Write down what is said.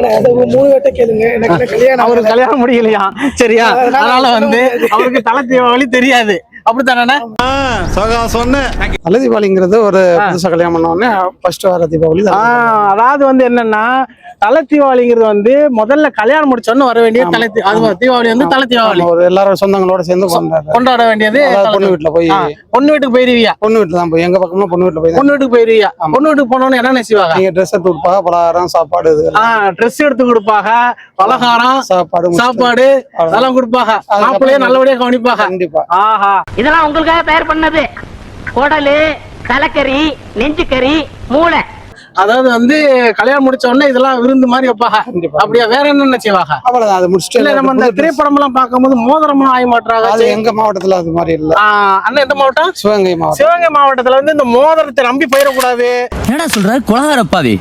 3 வட்ட கேளுங்க. எனக்கு கல்யாணம் அவருக்கு கல்யாணம் முடியலையா? சரியா, அதனால வந்து அவருக்கு தலை தீபாவளி தெரியாது. அப்படித்தானே? தலை தீபாவளிங்கிறது ஒரு புதுசா கல்யாணம் பண்ண உடனே ஃபர்ஸ்ட் வர தீபாவளி தான். அதாவது வந்து என்னன்னா, தலை தீபாவளிங்கிறது வந்து முதல்ல கல்யாணம் முடிச்சோன்னு வர வேண்டிய அது தீபாவளி வந்து தலை தீபாவளி. ஒரு எல்லாரும் சொந்தங்களோட சேர்ந்து கொண்டாட வேண்டியது. பொண்ணு வீட்டுல போய் பொண்ணு வீட்டுக்கு போயிருவியா? பொண்ணு வீட்டுல தான் போய் எங்க பக்கம்னா பொண்ணு வீட்டுல போய் பொண்ணு வீட்டுக்கு போயிருவியா? பொண்ணு வீட்டுக்கு போனோன்னு என்ன செய்வாங்க? நீங்க ட்ரெஸ் எடுத்து கொடுப்பாங்க, பலகாரம் சாப்பாடு ட்ரெஸ் எடுத்து கொடுப்பாங்க, பலகாரம் சாப்பாடு அதெல்லாம் கொடுப்பாங்க. மாப்பிள்ளையே நல்லபடியா கவனிப்பாங்க. கண்டிப்பா. ஆஹா, இதெல்லாம் உங்களுக்காக தயார் பண்ணது. குடலு, தலைக்கறி, நெஞ்சுக்கறி, மூளை. அதாவது வந்து கல்யாணம் முடிச்ச உடனே இதெல்லாம் விருந்து மாதிரி வைப்பாங்க. அப்படியா? வேற என்னென்ன செய்வாங்க? அவ்வளவுதான். அது முடிச்சுட்டு இல்ல, நம்ம இந்த திரைப்படம் எல்லாம் பார்க்கும்போது மோதிரம்லாம் ஆய மாட்டாங்க. அது எங்க மாவட்டத்துல அது மாதிரி இல்ல. அண்ணா எந்த மாவட்டம்? சிவகங்கை மாவட்டம். சிவகங்கை மாவட்டத்துல வந்து இந்த மோதிரத்தை நம்பி போயிடக்கூடாது. என்னடா சொல்ற? குலகாரப்பாவி.